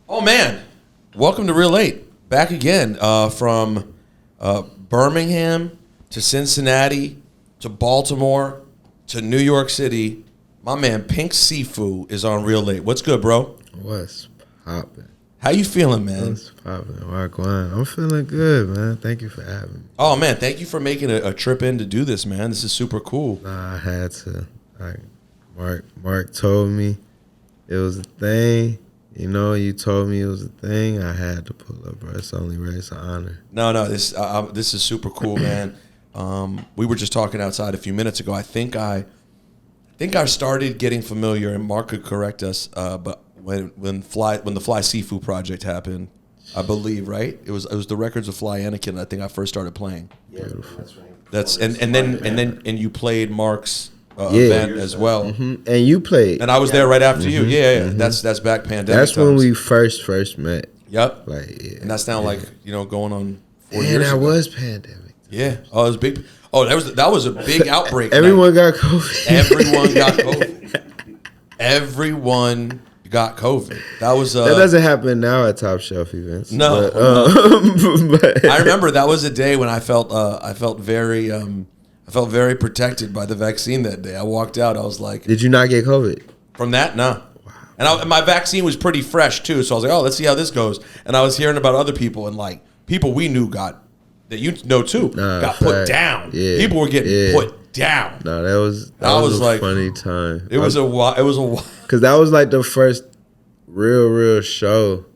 Oh man, welcome to Real 8. Back again from Birmingham to Cincinnati to Baltimore to New York City. My man Pink Siifu is on Real 8. What's good, bro? What's poppin'? How you feeling, man? What's poppin'? Wagwan. I'm feeling good, man. Thank you for having me. Oh man, thank you for making a trip in to do this, man. This is super cool. Nah, I had to. Mark told me it was a thing. You know, you told me it was a thing. I had to pull up, bro. It's only right. It's an honor. No, this is super cool, man. We were just talking outside a few minutes ago. I think I started getting familiar, and Mark could correct us. But when the Fly Siifu project happened, I believe, right? It was the Records of Fly Anakin. I think I first started playing. Yeah, that's right. That's and then you played Mark's event as well. Mm-hmm. And you played. And I was there right after you. Yeah. Mm-hmm. That's back pandemic. That's times. when we first met. Yep. Like, yeah. And that's now like going on 4 years. And that ago. was pandemic. Yeah. Oh, it was big. Oh, that was a big outbreak. Everyone got COVID. Everyone got COVID. Everyone got COVID. That was that doesn't happen now at Top Shelf events. No. But I remember that was a day when I felt very protected by the vaccine that day. I walked out. I was like, did you not get COVID? From that, no. Wow. And my vaccine was pretty fresh too, so I was like, oh, let's see how this goes. And I was hearing about other people, and like people we knew got put down. Yeah. People were getting put down. No, that was a like, funny time. It was a while. Because that was like the first real show.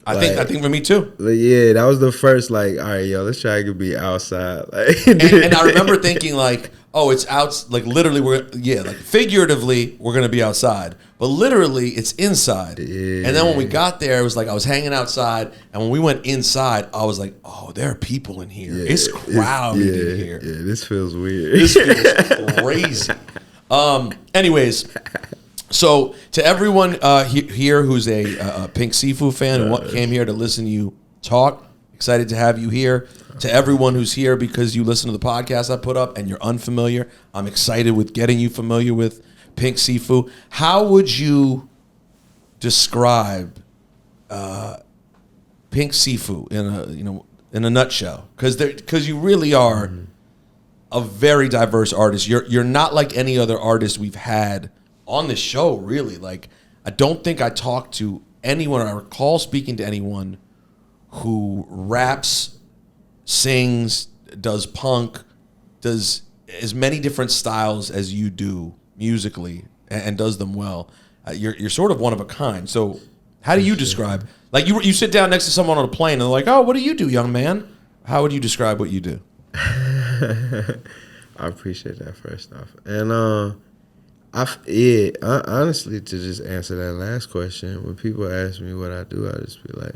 I think for me too. Yeah, that was the first like, all right, yo, let's try to be outside. Like, and I remember thinking like, oh, it's out. Like literally, figuratively, we're gonna be outside, but literally, it's inside. Yeah. And then when we got there, it was like I was hanging outside, and when we went inside, I was like, oh, there are people in here. Yeah, it's crowded in here. Yeah, this feels weird. This feels crazy. Anyways. So to everyone here who's a Pink Siifu fan who came here to listen to you talk, excited to have you here. To everyone who's here because you listen to the podcast I put up and you're unfamiliar, I'm excited with getting you familiar with Pink Siifu. How would you describe Pink Siifu in a nutshell? Because you really are a very diverse artist. You're not like any other artist we've had on the show, really. Like, I don't think I talked to anyone, or I recall speaking to anyone who raps, sings, does punk, does as many different styles as you do musically, and does them well. You're sort of one of a kind. So how do you describe, like you sit down next to someone on a plane and they're like, oh, what do you do, young man? How would you describe what you do? I appreciate that first off. And honestly, to just answer that last question, when people ask me what I do, I just be like,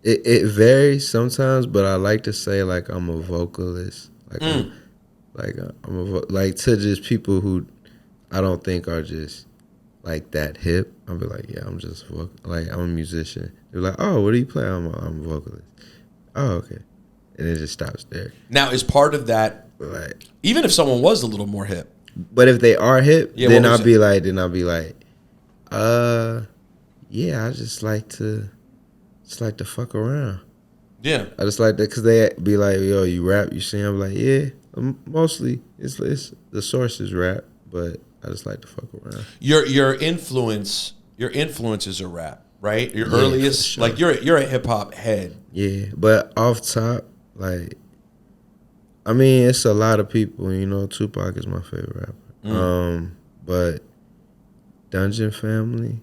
it varies sometimes, but I like to say like I'm a vocalist, like to just people who I don't think are just like that hip. I'll be like, yeah, I'm just like I'm a musician. They're like, oh, what do you play? I'm a vocalist. Oh, okay. And it just stops there. Now, is part of that, like, even if someone was a little more hip, but if they are hip, then I'll be like, yeah, I just like to fuck around. Yeah, I just like that because they be like, yo, you rap, you sing. I'm like, yeah, mostly it's the source is rap, but I just like to fuck around. Your influences are rap, right? Your earliest, sure. Like you're a hip hop head. Yeah, but off top. Like, I mean, it's a lot of people, Tupac is my favorite rapper. But Dungeon Family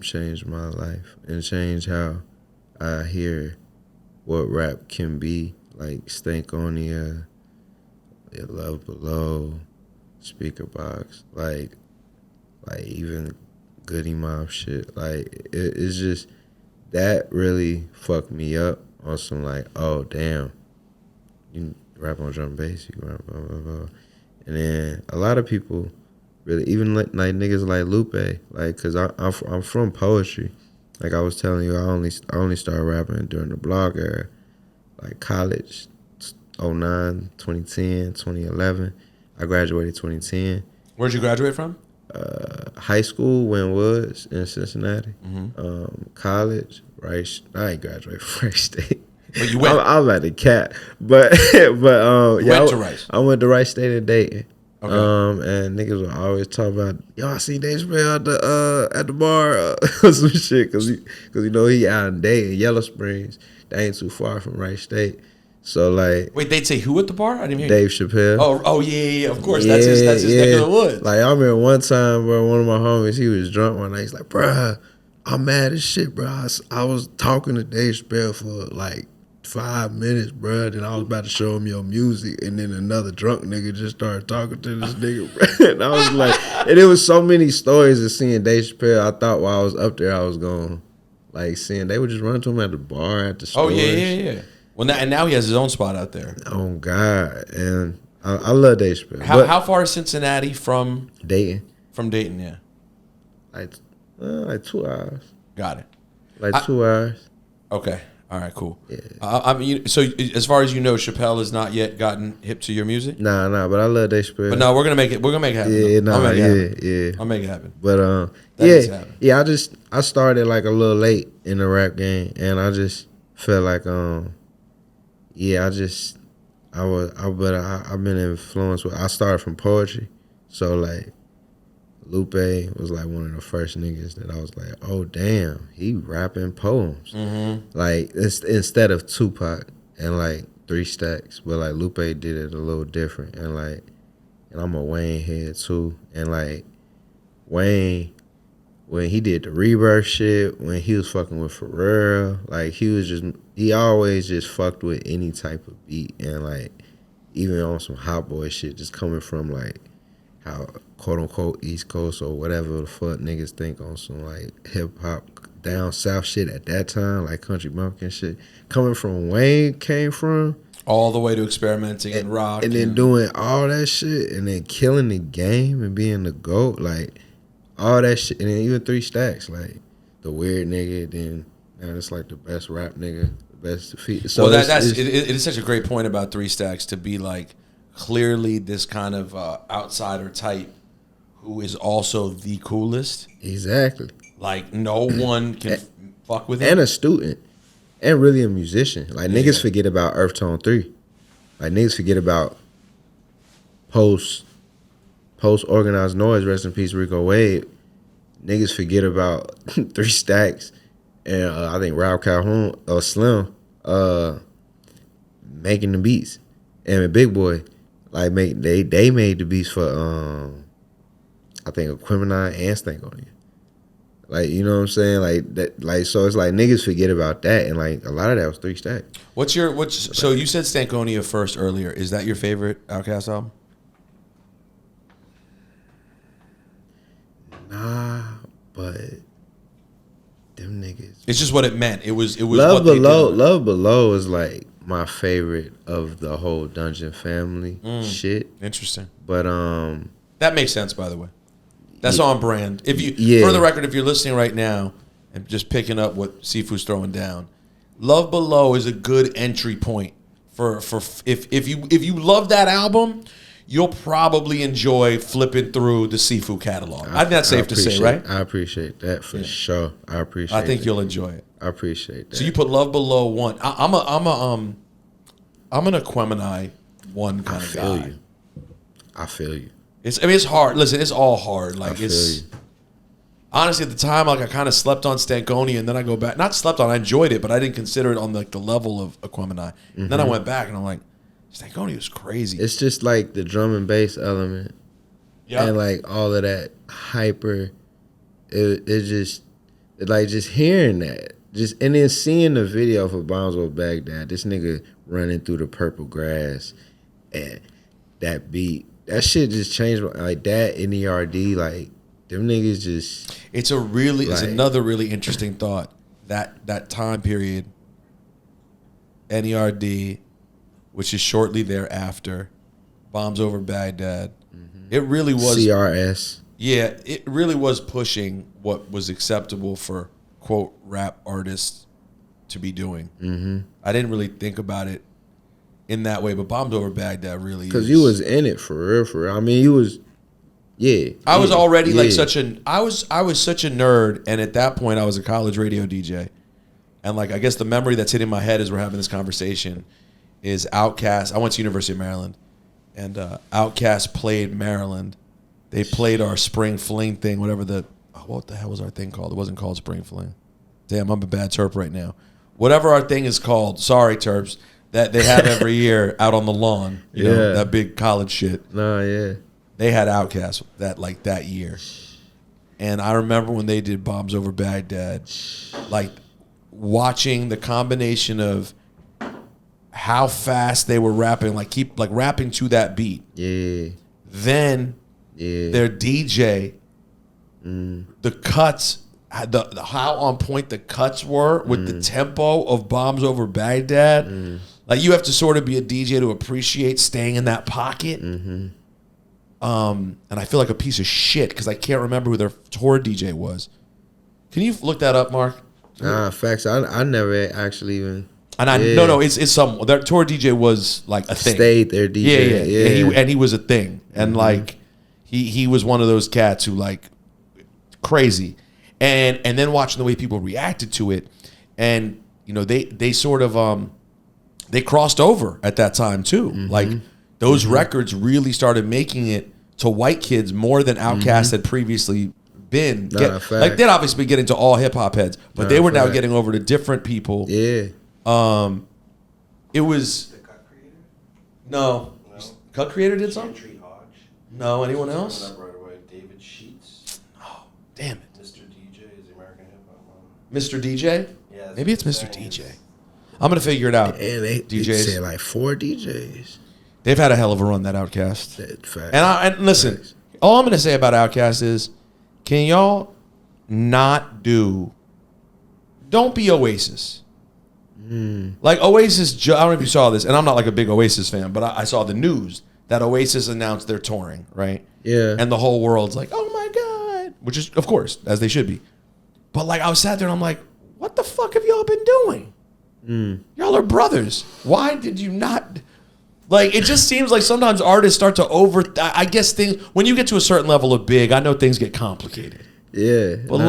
changed my life and changed how I hear what rap can be. Like Stankonia, Love Below, Speaker Box, like even Goody Mob shit. Like, it's just, that really fucked me up on some like, oh, damn. You rap on drum and bass, you can rap blah, blah, blah. And then a lot of people really, even like niggas like Lupe, like, cause I'm from poetry. Like I was telling you, I only started rapping during the blog era, like college, 2009, 2010, 2011. I graduated 2010. Where'd you graduate from? High school, Wynwoods in Cincinnati. Mm-hmm. College, Rice. I ain't graduated from Rice State. But you went. I'm at the cat, but You went to Rice. I went to Rice State in Dayton. Okay. And niggas will always talk about, yo, I seen Dave Chappelle at the bar or some shit, cause you know he out in Dayton, Yellow Springs. That ain't too far from Rice State. So like, Wait, they'd say who at the bar? I didn't hear Dave you. Chappelle. Oh yeah. Of course, that's his neck of the woods. Like I remember one time, bro, one of my homies, he was drunk one night. He's like, bruh, I'm mad as shit, bro. I was talking to Dave Chappelle for like 5 minutes, bro. Then I was about to show him your music, and then another drunk nigga just started talking to this nigga, bro. And I was like, and there was so many stories of seeing Dave Chappelle. I thought while I was up there, I was going like seeing they would just run to him at the bar, at the stores. Oh yeah. Well, and now he has his own spot out there. Oh God, and I love Dave Chappelle. How far is Cincinnati from Dayton? From Dayton, yeah. Like 2 hours. Got it. Like 2 hours. Okay. All right. Cool. Yeah. I mean, so as far as you know, Chappelle has not yet gotten hip to your music. Nah. But I love Dave Chappelle. But no, we're gonna make it. We're gonna make it happen. Yeah. I'll make it happen. But I started like a little late in the rap game, and I just felt like I've been influenced with. I started from poetry, so like Lupe was like one of the first niggas that I was like, oh damn, he rapping poems. Mm-hmm. Like instead of Tupac and like 3 Stacks, but like Lupe did it a little different, and I'm a Wayne head too, and like Wayne, when he did the Rebirth shit, when he was fucking with Pharrell, like he always just fucked with any type of beat, and like even on some hot boy shit, just coming from like how quote unquote East Coast or whatever the fuck niggas think on some like hip hop down south shit at that time, like country bumpkin shit, coming from Wayne came from. All the way to experimenting and rock. And then doing all that shit and then killing the game and being the GOAT, like all that shit, and then even 3 Stacks, like the weird nigga. Then now it's like the best rap nigga, the best defeat. So well, it is such a great point about 3 Stacks to be like clearly this kind of outsider type who is also the coolest. Exactly. Like no one can fuck with him. And a student, and really a musician. Like niggas forget about Earth Tone 3. Like niggas forget about post organized noise. Rest in peace, Rico Wade. Niggas forget about 3 Stacks, and I think Ralph Calhoun or Slim making the beats, and Big Boy like they made the beats for I think Aquemini and Stankonia. Like, you know what I'm saying? Like that, like, so it's like niggas forget about that, and like a lot of that was 3 Stacks. So you said Stankonia first earlier. Is that your favorite Outkast album? Nah, but them niggas. It's just what it meant. It was Love Below is like my favorite of the whole Dungeon Family shit. Interesting. But that makes sense, by the way. That's on brand. If you, for the record, if you're listening right now and just picking up what Siifu's throwing down, Love Below is a good entry point for if you love that album, you'll probably enjoy flipping through the Siifu catalog. I think that's safe to say, right? I appreciate that for sure. I think you'll enjoy it. I appreciate that. So you put Love Below 1. I'm an Aquemini 1 kind of guy. I feel you. It's hard. Listen, it's all hard. Like you. Honestly, at the time, like I kind of slept on Stankonia, and then I go back. Not slept on. I enjoyed it, but I didn't consider it on like the level of Aquemini. And then I went back, and I'm like, Stankonia was crazy. It's just like the drum and bass element, and like all of that hyper. It just hearing that, and then seeing the video for Bombs Over Baghdad. This nigga running through the purple grass, and that beat. That shit just changed, like that NERD, like them niggas just. It's another really interesting thought. That time period, NERD, which is shortly thereafter, Bombs Over Baghdad. It really was CRS. Yeah, it really was pushing what was acceptable for quote rap artists to be doing. I didn't really think about it in that way, but Bombs Over Baghdad really is. Because you was in it for real. I mean, you was I was already like I was such a nerd, and at that point I was a college radio DJ. And like I guess the memory that's hitting my head as we're having this conversation is Outkast. I went to University of Maryland, and Outkast played Maryland. They played our Spring Fling thing, whatever what the hell was our thing called? It wasn't called Spring Fling. Damn, I'm a bad Terp right now. Whatever our thing is called, sorry Terps, that they have every year out on the lawn. You know, that big college shit. Nah, yeah. They had Outkast that year. And I remember when they did Bombs Over Baghdad, like watching the combination of how fast they were rapping, like rapping to that beat. Yeah. Then their DJ, the cuts, how on point the cuts were with the tempo of Bombs Over Baghdad. Like you have to sort of be a DJ to appreciate staying in that pocket. And I feel like a piece of shit because I can't remember who their tour DJ was. Can you look that up, Mark? Nah, facts. I never actually even. And no, it's some. Their tour DJ was like a thing. Stayed their DJ. Yeah. And he was a thing, and like he was one of those cats who like crazy, and then watching the way people reacted to it, and you know they sort of they crossed over at that time too. Like those records really started making it to white kids more than Outkast had previously been. Like they'd obviously be getting to all hip hop heads, but they were now getting over to different people. Yeah. It was The Cut Creator? no. Cut Creator did something? Gentry Hodge. No, anyone else? Right away. David Sheets. Oh, damn it. Mr. DJ is the American Hip Hop. Mr. DJ? Yeah. Maybe it's Mr. DJ. I'm gonna figure it out. And they DJs. said like 4 DJs. They've had a hell of a run, that Outkast. Facts. And listen, all I'm gonna say about Outkast is, can y'all not don't be Oasis. Like Oasis, I don't know if you saw this, and I'm not like a big Oasis fan, but I saw the news that Oasis announced they're touring, right? Yeah. And the whole world's like, oh my God, which is, of course, as they should be. But like I was sat there and I'm like, what the fuck have y'all been doing? Y'all are brothers. Why did you not? Like, it just seems like sometimes artists start to I guess things, when you get to a certain level of big, I know things get complicated. Yeah. But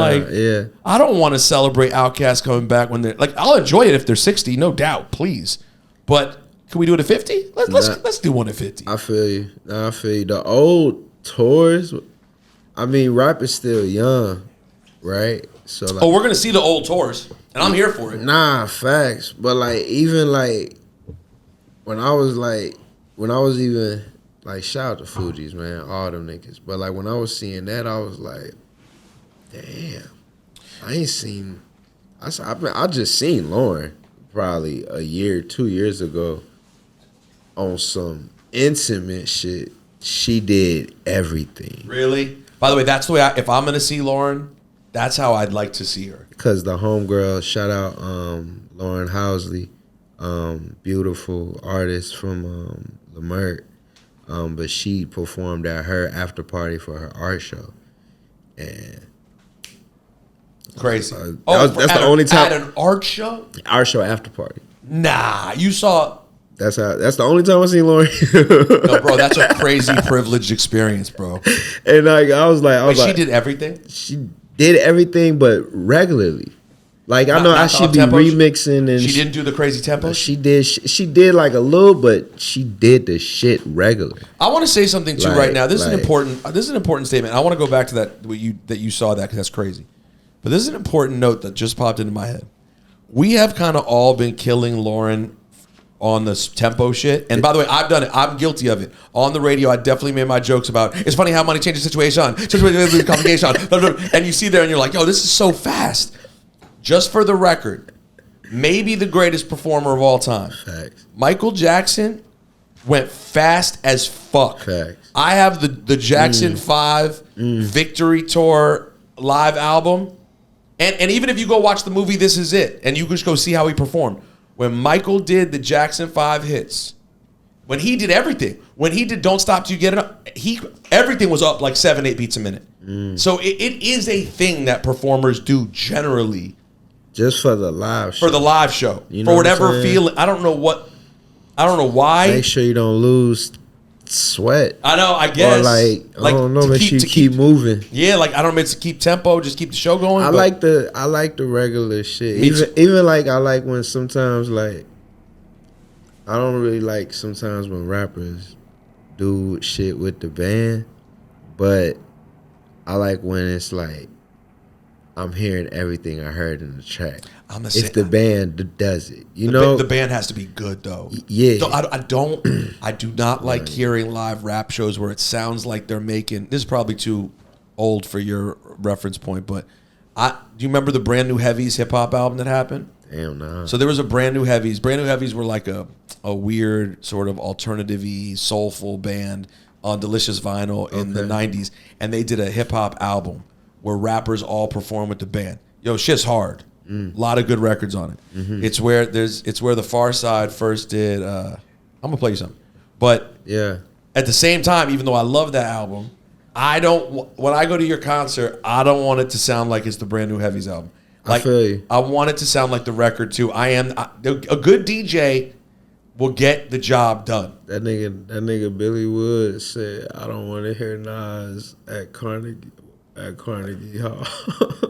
I don't want to celebrate Outkast coming back when they're, like, I'll enjoy it if they're 60, no doubt, please. But can we do it at 50? Let's do one at 50. I feel you. I feel you. The old tours, I mean, rap is still young, right? So like, we're going to see the old tours, and I'm here for it. Nah, facts. But like, even like, when I was even, like, shout out to Fugees, man, all them niggas. But like, when I was seeing that, I was like, damn, I just seen Lauren probably a year, 2 years ago on some intimate shit. She did everything. Really? By the way, that's the way, if I'm going to see Lauren, that's how I'd like to see her. Because the homegirl, shout out Lauren Housley, beautiful artist from Leimert, but she performed at her after party for her art show. And crazy. That's the only time. At an art show? Art show after party. Nah, you saw. That's the only time I seen Lauren. No, bro, that's a crazy privileged experience, bro. And like I was like, she did everything. She did everything, but regularly. Like I know I should be remixing, and she didn't do the crazy tempo. She did like a little, but she did the shit regular. I want to say something too right now. This is an important statement. I want to go back to that you saw that because that's crazy. But this is an important note that just popped into my head. We have kind of all been killing Lauren on this tempo shit. And by the way, I've done it. I'm guilty of it. On the radio, I definitely made my jokes about, it's funny how money changes situation. Complication. And you see there and you're like, yo, this is so fast. Just for the record, maybe the greatest performer of all time. Facts. Michael Jackson went fast as fuck. Facts. I have the Jackson 5 Victory Tour live album. And even if you go watch the movie This Is It, and you just go see how he performed. When Michael did the Jackson 5 hits, when he did everything, when he did Don't Stop Till You Get It Up, everything was up like 7-8 beats a minute. So it is a thing that performers do generally. Just for the live show. For the live show. You know for whatever feeling. I don't know why. Make sure you don't lose sweat. I know, I guess. Or like I don't know, to makes you keep moving. Yeah, like I don't know, it's to keep tempo, just keep the show going. I like the regular shit. Even like I like when sometimes like I don't really like sometimes when rappers do shit with the band, but I like when it's like I'm hearing everything I heard in the track. I'm the same. If the band does it, you know, the band has to be good though. Yeah, I do not like hearing live rap shows where it sounds like they're making. This is probably too old for your reference point, but do you remember the Brand New Heavies hip hop album that happened? Damn, nah. So there was a Brand New Heavies. Brand New Heavies were like a weird sort of alternative-y, soulful band on Delicious Vinyl in the 90s, and they did a hip hop album where rappers all perform with the band. Yo, shit's hard. A lot of good records on it. Mm-hmm. It's where the Far Side first did. I'm gonna play you something, but yeah. At the same time, even though I love that album, I don't. When I go to your concert, I don't want it to sound like it's the Brand New Heavies album. Like, I feel you. I want it to sound like the record too. A good DJ will get the job done. That nigga Billy Wood said, "I don't want to hear Nas at Carnegie Hall."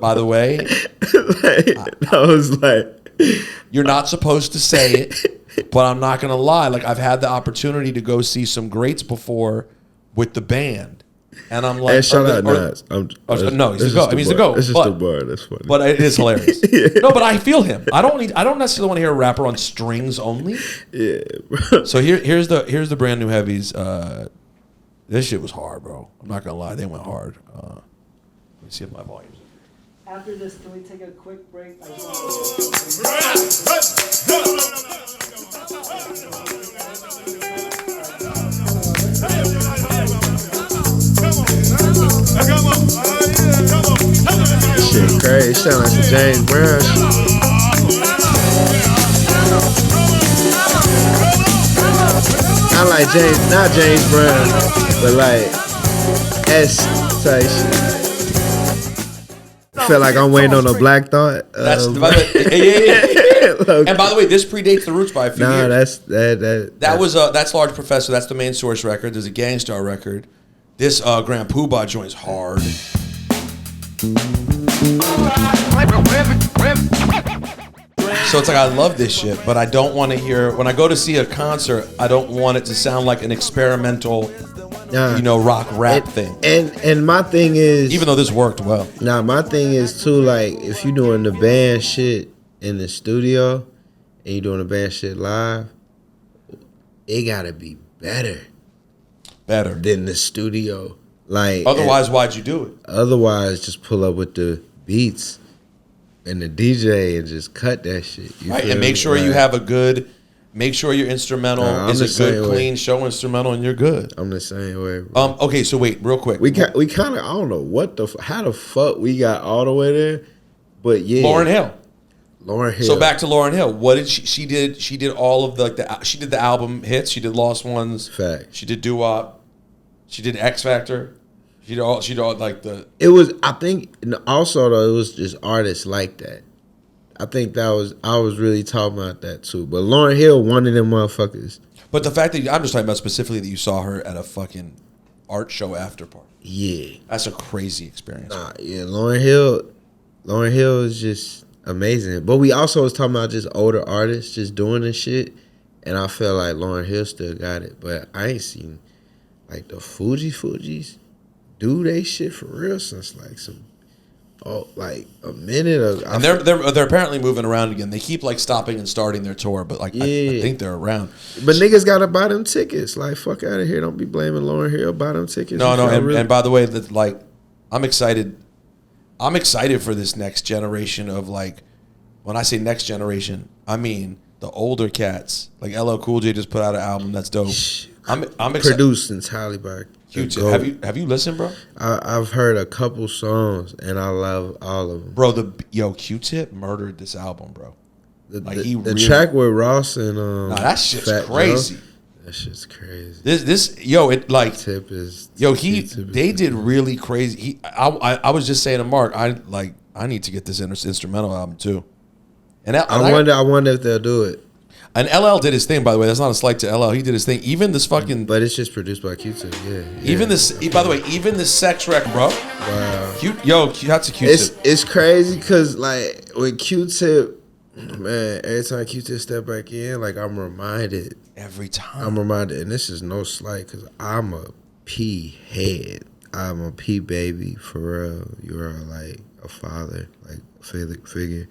By the way, I was like, you're not supposed to say it, but I'm not gonna lie. Like, I've had the opportunity to go see some greats before with the band, and I'm like, hey, shout out Nas. No, he's the GOAT. I mean, he's the GOAT. It's just a bar. That's funny. But it is hilarious. Yeah. No, but I feel him. I don't necessarily want to hear a rapper on strings only. Yeah, bro. So here's the Brand New Heavies. This shit was hard, bro. I'm not gonna lie, they went hard. Let me see if my volume's. After this, can we take a quick break? Shit crazy. It sound like some James Brown shit. I like not James Brown, but like S type shit. I feel like I'm waiting on a Black Thought. That's by the way, yeah. And by the way, this predates the Roots by a few years. That's Large Professor. That's the Main Source record. There's a Gangstar record. This Grand Poobah joint's hard. So it's like I love this shit, but I don't want to hear when I go to see a concert. I don't want it to sound like an experimental, rock rap thing. And my thing is, even though this worked well. Nah, my thing is too, like, if you're doing the band shit in the studio and you're doing the band shit live, it gotta be better than the studio. Like, otherwise, why'd you do it? Otherwise, just pull up with the beats and the DJ and just cut that shit. Right, and make sure you have make sure your instrumental is a good, clean show instrumental, and you're good. I'm the same way, bro. Okay, so wait, real quick. We kind of, I don't know how the fuck we got all the way there, but yeah. Lauryn Hill. So back to Lauryn Hill. What did she did? She did all of she did the album hits. She did Lost Ones. Fact. She did Doo Wop. She did X Factor. She did all like the. It was, I think, also though, it was just artists like that. I think I was really talking about that too. But Lauryn Hill, one of them motherfuckers. But the fact that I'm just talking about specifically that you saw her at a fucking art show after party. Yeah, that's a crazy experience. Yeah, Lauryn Hill is just amazing. But we also was talking about just older artists just doing this shit, and I feel like Lauryn Hill still got it. But I ain't seen like the Fugees do they shit for real since like like a minute. And they're apparently moving around again. They keep like stopping and starting their tour, but like I think they're around. But niggas gotta buy them tickets. Like, fuck out of here. Don't be blaming Lauryn Hill. Buy them tickets. No. And by the way, like I'm excited for this next generation of, like, when I say next generation, I mean the older cats. Like LL Cool J just put out an album that's dope. I'm excited. Produced entirely by Q-Tip. Have you listened, bro? I've heard a couple songs and I love all of them. Bro, Q-Tip murdered this album, bro. The track with Ross and that shit's crazy. That shit's crazy. Tip is they did really crazy. I was just saying to Mark, I need to get this instrumental album too. And I wonder if they'll do it. And LL did his thing, by the way. That's not a slight to LL. He did his thing. Even this fucking, But it's just produced by Q-Tip. Yeah. even this. By the way, even this sex wreck, bro. Wow. That's a Q-Tip. It's crazy because like with Q-Tip, man, every time Q-Tip step back in, like I'm reminded, Every time. and this is no slight because I'm a P head. I'm a P baby for real. You're like a father, like a figure.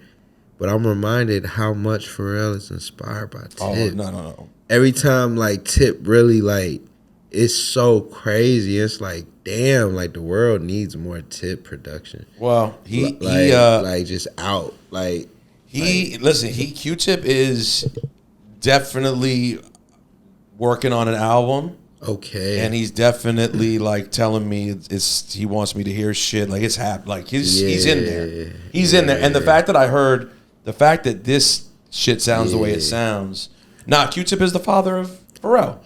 But I'm reminded how much Pharrell is inspired by Tip. Oh no. Every time like Tip really like, it's so crazy. It's like damn, like the world needs more Tip production. Well, like just out like listen. Q-Tip is definitely working on an album. okay, And he's definitely like telling me it's he wants me to hear shit. Like it's happened. Like he's in there. He's in there. And the fact that this shit sounds the way it sounds. Nah, Q-Tip is the father of Pharrell.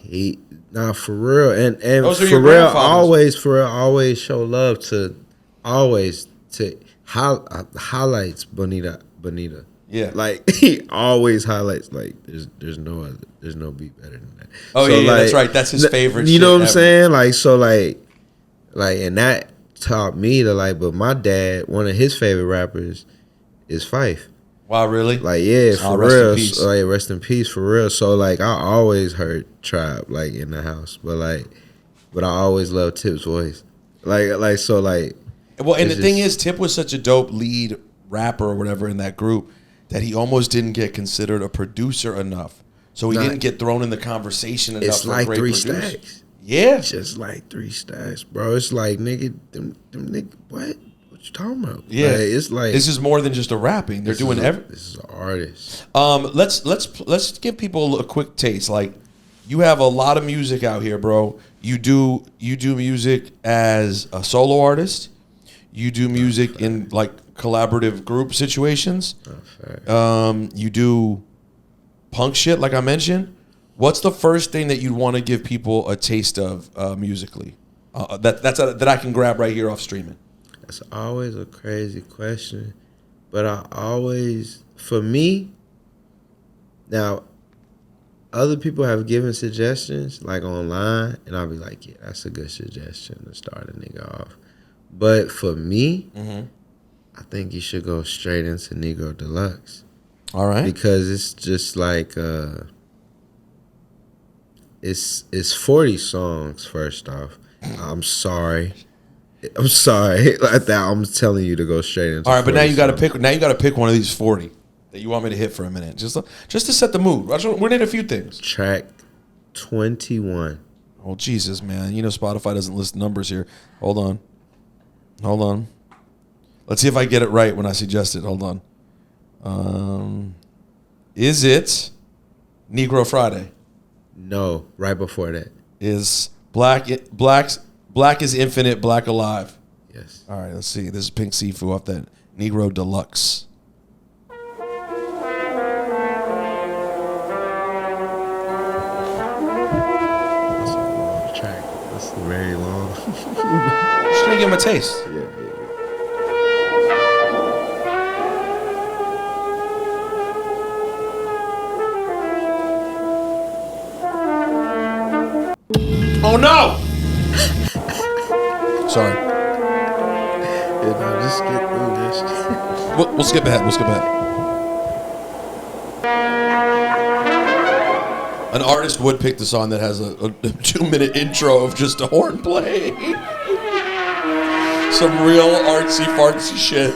For real. And Those are your Pharrell always show love to highlights Bonita. Yeah. Like he always highlights like there's no beat better than that. Oh so, yeah, that's right. That's his favorite. You know what I'm ever. saying? Like so like and that taught me to like. But my dad, one of his favorite rappers, is Fife. Wow, really? Like yeah, for rest real. in peace. Like rest in peace for real. So like I always heard trap like in the house, but I always loved Tip's voice. Like so like. Well, and the thing is, Tip was such a dope lead rapper or whatever in that group that he almost didn't get considered a producer enough. So he didn't get thrown in the conversation enough. It's for like a great 3 producer. Stacks. Yeah, just like 3 Stacks, bro. It's like nigga, them nigga, what you talking about? Yeah, like, it's like this is more than just a rapping. They're doing everything. This is an artist. Let's give people a quick taste. Like, you have a lot of music out here, bro. You do music as a solo artist. You do music in like collaborative group situations. You do punk shit, like I mentioned. What's the first thing that you'd want to give people a taste of musically? That I can grab right here off streaming. That's always a crazy question, but for me, now, other people have given suggestions like online, and I'll be like, yeah, that's a good suggestion to start a nigga off. But for me, I think you should go straight into Negro Deluxe. All right. Because it's just like it's 40 songs. First off, I'm sorry. Like that, I'm telling you to go straight into. All right, but now you got to songs. pick. Now you got to pick one of these 40 that you want me to hit for a minute, just to set the mood. We're in a few things. Track 21. Oh Jesus, man! You know Spotify doesn't list numbers here. Hold on. Let's see if I get it right when I suggest it. Hold on. Is it Negro Friday? No, right before that. Is Black is Infinite, Black Alive? Yes. All right, let's see. This is Pink Siifu off that Negro Deluxe. That's a long track. That's very long. Just trying to give him a taste. Yeah. Oh no! Sorry. Yeah, no, just get through this. We'll skip ahead. An artist would pick the song that has a 2-minute intro of just a horn playing. Some real artsy fartsy shit.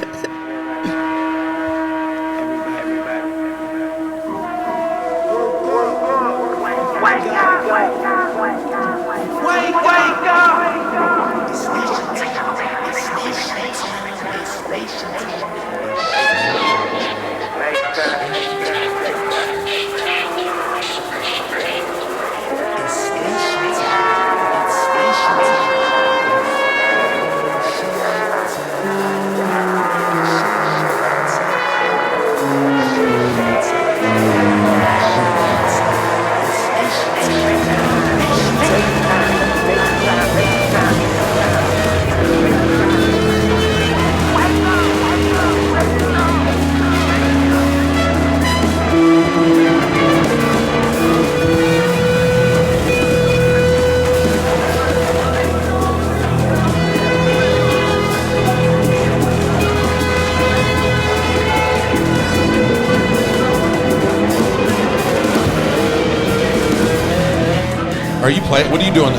Are you playing? What are you doing?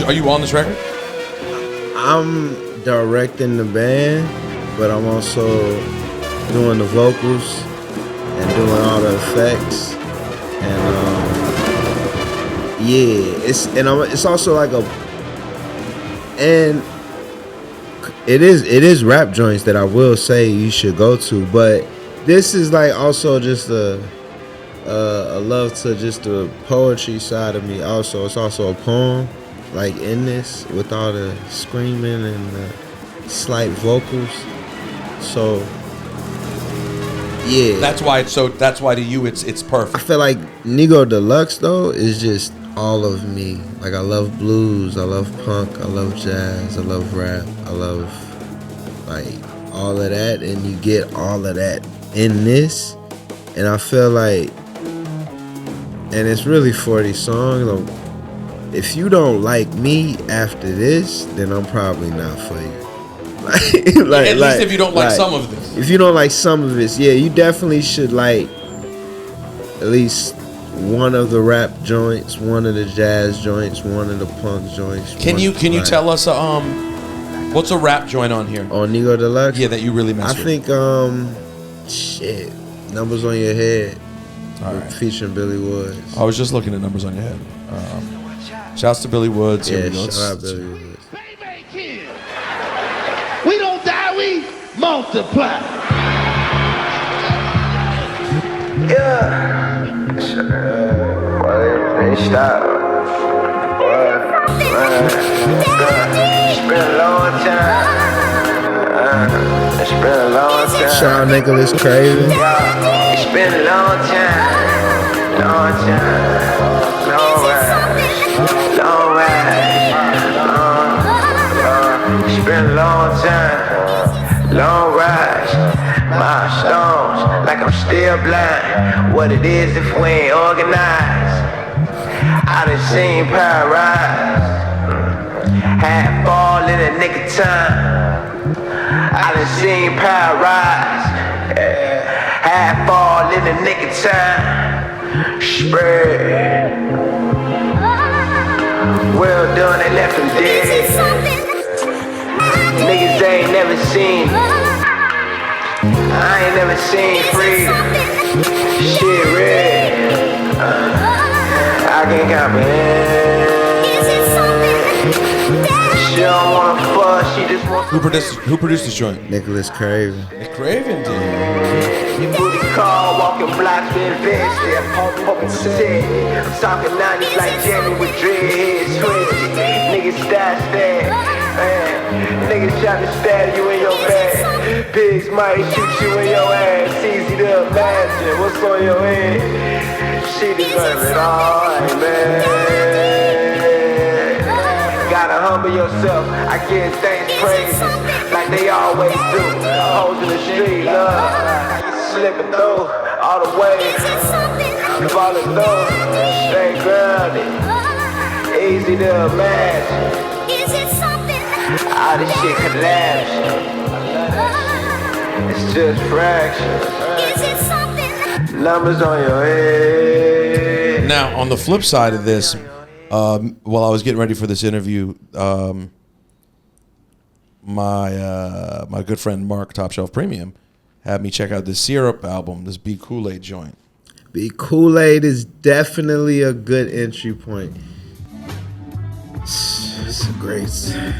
Are you on this record? I'm directing the band, but I'm also doing the vocals and doing all the effects. And it's also like and it is rap joints that I will say you should go to, but this is like also just a love to just the poetry side of me. Also, it's also a poem, like in this with all the screaming and the slight vocals. So yeah, That's why to you it's perfect. I feel like Nego Deluxe though is just all of me. Like I love blues, I love punk, I love jazz, I love rap, I love like all of that, and you get all of that in this. And I feel like, and it's really 40 songs. If you don't like me after this, then I'm probably not for you. At least if you don't like some of this. If you don't like some of this, yeah, you definitely should like at least one of the rap joints, one of the jazz joints, one of the punk joints. Can you tell us what's a rap joint on here? On Nego Deluxe? Yeah, that you really mess I with. think Numbers on Your Head. All right. Featuring Billy Woods. I was just looking at Numbers on Your Head. Shouts to Billy Woods. Here Yeah, we go. shout out Billy Woods. We don't die, we multiply. Yeah. They stop. It's been a long time. It's been a long time. Shout out Nicholas Craven. It's been a long time. Long time. Long ride. Long ride. It's been a long time. Long rides. Milestones. Like I'm still blind. What it is if we ain't organized. I done seen power rise. Half fall in a nick of time. I done seen power rise. Half fall in a nick of time. Spread. Well done, they left them dead. Niggas they ain't never seen. I ain't never seen freedom. Shit red. I can't comprehend. She don't wanna fuss, she just wants Who produced this joint? Nicholas Craven. Nick Craven did. Your booty call, walking blocks, been invested. Poking set. I'm talking 90s like Jamie with dreadheads, switch. Niggas stash that. Niggas tryna stab you in your back. Pigs might shoot you in your ass. Easy to imagine what's on your head. She deserves it all, man. Gotta humble yourself. I give thanks, praises, like they always do. Hoes in the street, love. How you slipping through all the way, falling through, stay grounded. Easy to imagine. All this shit collapsing. It's just fractions. Numbers on your head. Now, on the flip side of this, while I was getting ready for this interview, my good friend Mark, Top Shelf Premium, had me check out this Syrup album, this Be Kool-Aid joint. Be Kool-Aid is definitely a good entry point. It's a great.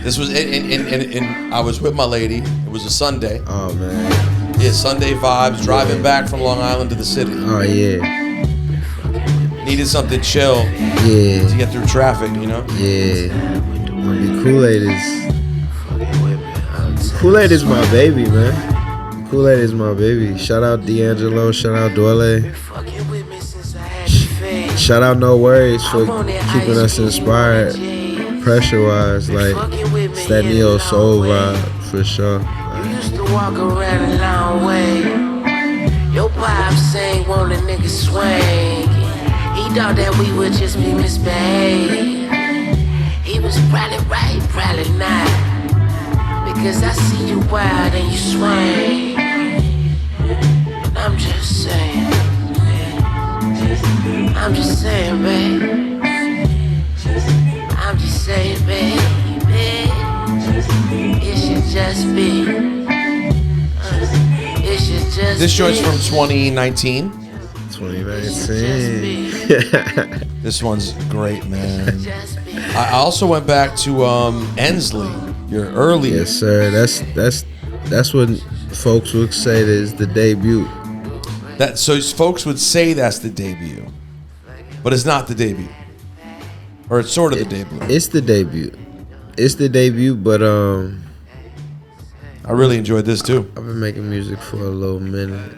This was and I was with my lady. It was a Sunday. Oh man. Yeah, Sunday vibes. Driving back from Long Island to the city. Oh yeah. Needed something chill. Yeah. To get through traffic, you know. Yeah. Be Kool-Aid is my baby, man. Kool-Aid is my baby. Shout out D'Angelo. Shout out Dwele. Shout out No Worries for keeping us inspired. Pressure-wise, like, it's that neo soul vibe, for sure. You used to walk around a long way. Your vibe saying, won't a nigga swing? He thought that we would just be misbehaved. He was probably right, probably not. Because I see you wild and you swing. I'm just saying. I'm just saying, babe. be. It should just This joint's be. from 2019. 2019. This one's great, man. Just be. I also went back to Ensley, your early. Yes, sir. That's what folks would say is the debut. That so folks would say that's the debut, but it's not the debut, or it's sort of the debut. It's the debut. It's the debut, but I really enjoyed this too. I've been making music for a little minute.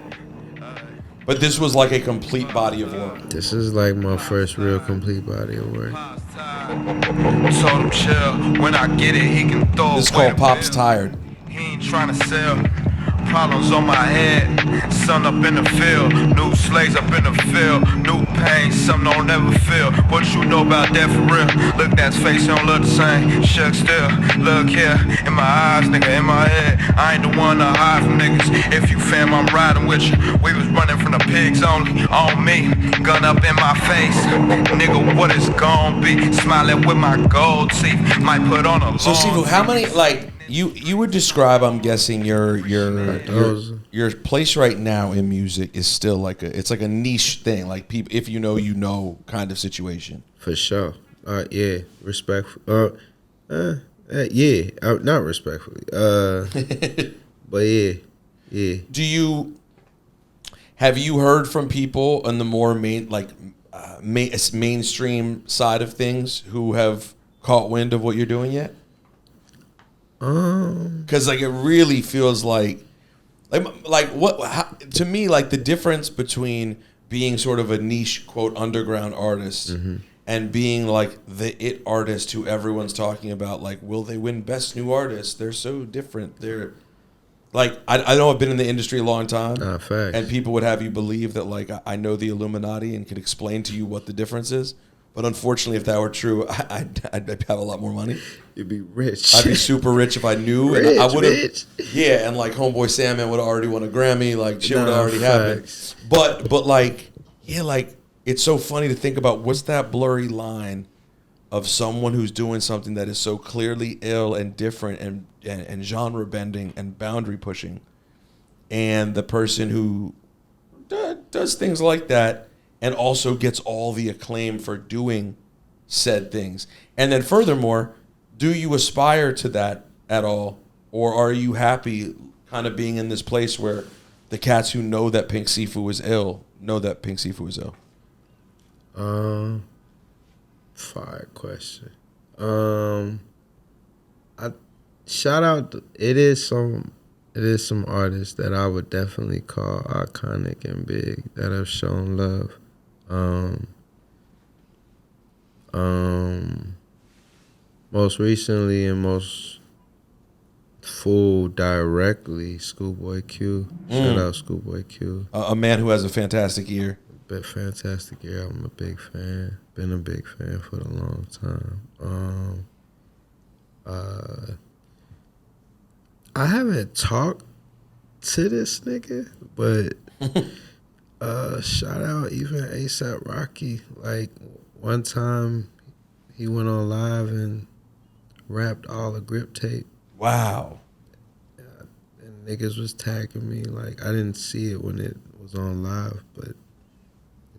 But this was like a complete body of work. This is like my first real complete body of work. Told him chill. When I get it, he can throw This is away called Pop's bills. Tired. He ain't trying to sell. Problems on my head. Sun up in the field. New slaves up in the field. New pain, something I'll never feel. What you know about that for real? Look, that face don't look the same. Shook still. Look here. In my eyes, nigga, in my head. I ain't the one to hide from niggas. If you fam, I'm riding with you. We was running from the pigs only. On me. Gun up in my face. Nigga, what it's gon' be? Smiling with my gold teeth. Might put on a So, long Siifu, how many like you would describe? I'm guessing your place right now in music is still like it's like a niche thing. Like people, if you know kind of situation. For sure. Yeah, respectful. Yeah, not respectfully. But yeah. Have you heard from people on the more mainstream side of things who have caught wind of what you're doing yet? Because like it really feels like to me, like the difference between being sort of a niche quote underground artist and being like the it artist who everyone's talking about, like, will they win best new artist? They're so different. They're like, I know I've been in the industry a long time, Facts. and people would have you believe that like I know the Illuminati and can explain to you what the difference is. But unfortunately, if that were true, I'd have a lot more money. You'd be rich. I'd be super rich if I knew. Rich, and I would have. rich. Yeah, and like Homeboy Sandman would have already won a Grammy. Like shit would have already facts. happened. But like, yeah, like it's so funny to think about what's that blurry line of someone who's doing something that is so clearly ill and different and genre bending and boundary pushing, and the person who does things like that and also gets all the acclaim for doing said things. And then furthermore, do you aspire to that at all? Or are you happy kind of being in this place where the cats who know that Pink Siifu is ill know that Pink Siifu is ill? Fire question. I shout out. It is some artists that I would definitely call iconic and big that have shown love. Most recently and most full directly, Schoolboy Q. Shout out Schoolboy Q. A man who has a fantastic ear. But fantastic year. I'm a big fan. Been a big fan for a long time. I haven't talked to this nigga, but shout out even ASAP Rocky. Like one time he went on live and rapped all the grip tape. Wow. And niggas was tagging me. Like I didn't see it when it was on live, but it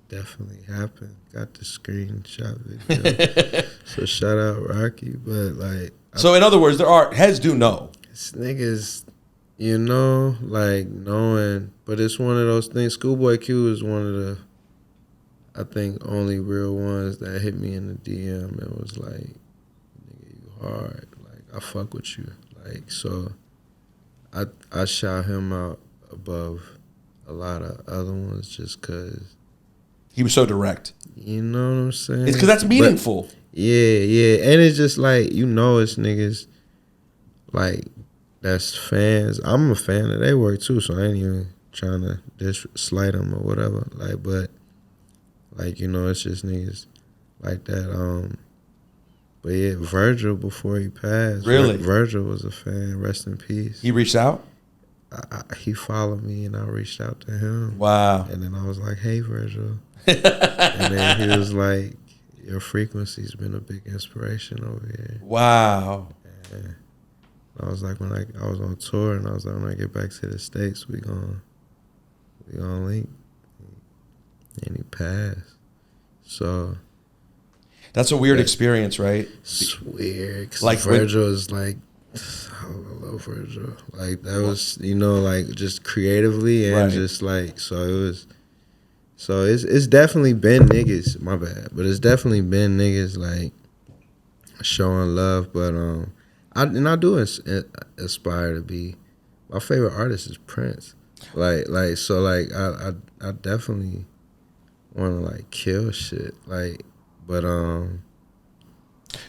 definitely happened. Got the screenshot video. So shout out Rocky. But like So in other words, there are heads do know. it's niggas, you know, like knowing, but it's one of those things. Schoolboy Q is one of the, I think, only real ones that hit me in the DM and was like, nigga, you hard. Like, I fuck with you. Like, so I shout him out above a lot of other ones just because. He was so direct. You know what I'm saying? It's because that's meaningful. But, yeah. And it's just like, you know, it's niggas like that's fans. I'm a fan of their work too, so I ain't even trying to slight them or whatever. Like, but like, you know, it's just niggas like that. But yeah, Virgil before he passed. Really? Virgil was a fan. Rest in peace. He reached out? He followed me and I reached out to him. Wow. And then I was like, hey, Virgil. And then he was like, your frequency's been a big inspiration over here. Wow. I was like, when I was on tour, and I was like, when I get back to the States, we gonna link. And he passed. So That's a weird experience, right? it's weird. Cause Like Virgil is like, I love Virgil. Like that was, like just creatively and Right. just like, so it was. So it's definitely been niggas. My bad, but it's definitely been niggas like showing love. But I do aspire to be. My favorite artist is Prince. So I definitely want to like kill shit. Like, but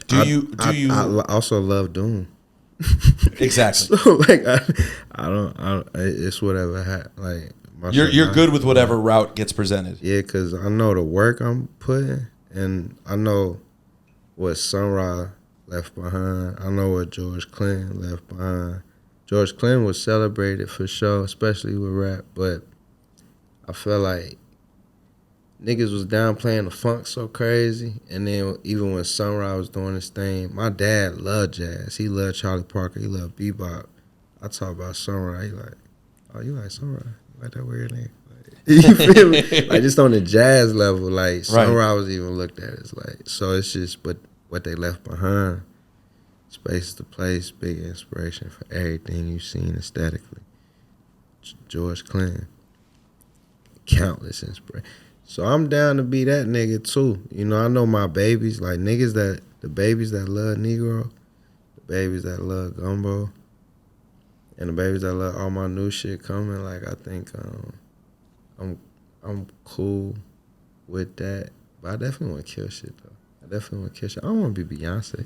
do you I also love Doom. exactly? So like I don't. It's whatever. Like You're good with whatever route gets presented. Yeah, cause I know the work I'm putting, and I know what Sun Ra left behind. I know what George Clinton left behind. George Clinton was celebrated for sure, especially with rap. But I feel like niggas was downplaying the funk so crazy, and then even when Sun Ra was doing his thing, my dad loved jazz. He loved Charlie Parker. He loved bebop. I talk about Sun Ra. He like, oh, you like Sun Ra? You like that weird nigga? You feel me? Like just on the jazz level, like Sun Ra was even looked at as like. So it's just, but what they left behind, Space to Place, big inspiration for everything you've seen aesthetically. George Clinton, countless inspiration. So I'm down to be that nigga too. I know my babies, like the babies that love Negro, the babies that love Gumbo, and the babies that love all my new shit coming. Like I think I'm cool with that. But I definitely want to kill shit though. I definitely want to kill shit. I don't want to be Beyonce.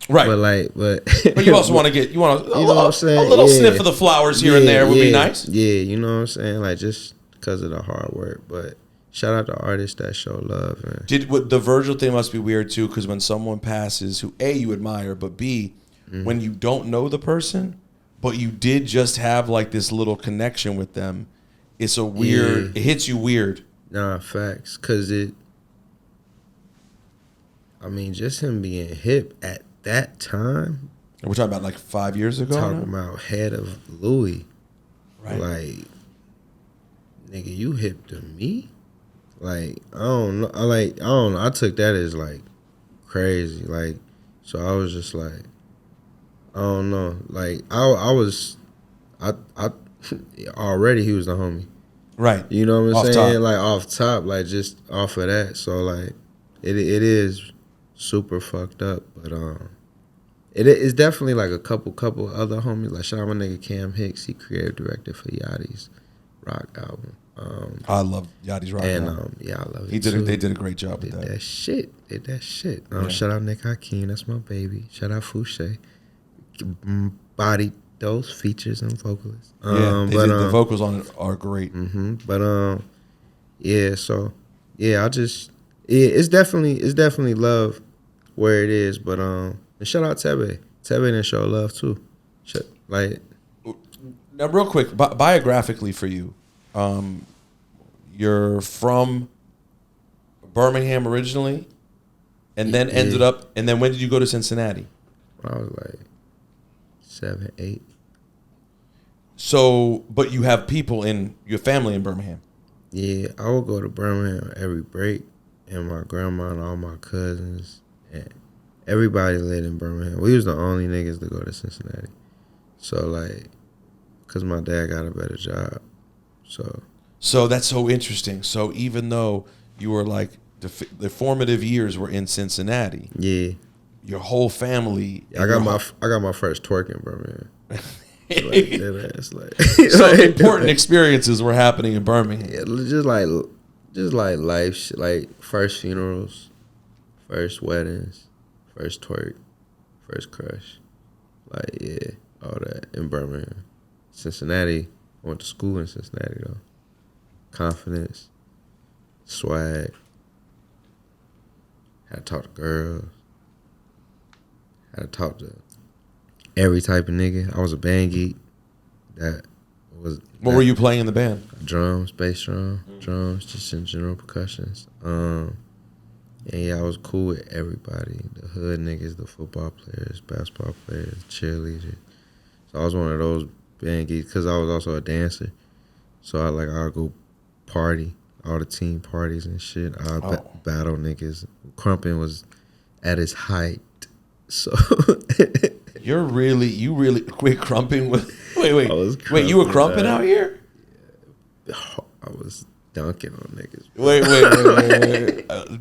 Right. But you also want to get, what I'm saying? a little sniff of the flowers here and there would be nice. Yeah, you know what I'm saying? Like just because of the hard work. But shout out to artists that show love. The Virgil thing must be weird too, because when someone passes who A, you admire, but B, when you don't know the person, but you did just have like this little connection with them, it's a weird, it hits you weird. Nah, facts. Because just him being hip at that time. We're talking about like 5 years ago. Talking about head of Louis. Right. Like, nigga, you hip to me? Like, I don't know. I don't know. I took that as like crazy. Like, so I was just like, I don't know. Like, I already he was the homie. Right. You know what I'm Off saying? top. Like off top, like just off of that. So like, it is super fucked up, but it is definitely like a couple other homies. Like shout out my nigga Cam Hicks. He creative directed for Yachty's rock album. I love Yachty's rock album. Yeah, I love it. They did a great job with that. Did that shit. Shout out Nick Hakeem, that's my baby. Shout out Fouché. Body those features and vocalists. The vocals on it are great. Yeah. So yeah, it's definitely love where it is. But and shout out Tebe. Tebe didn't show love too. Now, real quick, biographically for you, you're from Birmingham originally, and then ended up. And then when did you go to Cincinnati? I was like 7, 8. So, but you have people in your family in Birmingham. Yeah, I would go to Birmingham every break, and my grandma and all my cousins and everybody lived in Birmingham. We was the only niggas to go to Cincinnati. So like, cause my dad got a better job. So that's so interesting. So even though you were like the formative years were in Cincinnati, yeah, your whole family. I got my first twerk in Birmingham. So important experiences were happening in Birmingham. Yeah, just like life shit, like first funerals, first weddings, first twerk, first crush, like yeah, all that in Birmingham. Cincinnati, I went to school in Cincinnati though. Confidence, swag, had to talk to girls, had to talk to every type of nigga. I was a band geek. What were you playing in the band? Drums, bass drum, drums, just in general percussions. And yeah, I was cool with everybody. The hood niggas, the football players, basketball players, cheerleaders. So I was one of those band geeks because I was also a dancer. So I'll go party, all the team parties and shit. I'll battle niggas. Krumping was at his height. So you really wait, Krumping was wait you were crumping Krumping out here? I was dunking on niggas. Wait.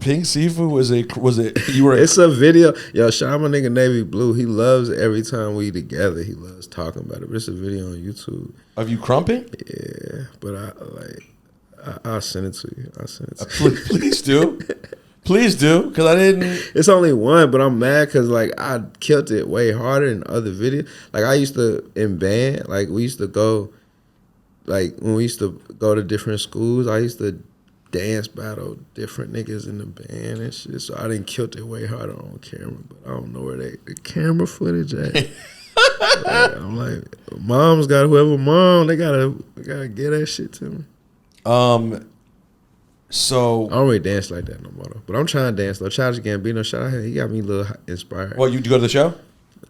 Pink Siifu was it you were It's a video. Yo, shout out my nigga Navy Blue. He loves every time we together. He loves talking about it. But it's a video on YouTube. of you Krumping? Yeah, but I'll send it to you. Please do. Please do, because I didn't. It's only one, but I'm mad because I killed it way harder in other videos. I used to in band, we used to go, when we used to go to different schools, I used to dance battle different niggas in the band and shit. So I didn't kill it way harder on camera, but I don't know where the camera footage at. I'm like, mom's got whoever mom, they gotta get that shit to me. So I don't really dance like that no more though. But I'm trying to dance though. Childish Gambino, shout out him. He got me a little inspired. you go to the show?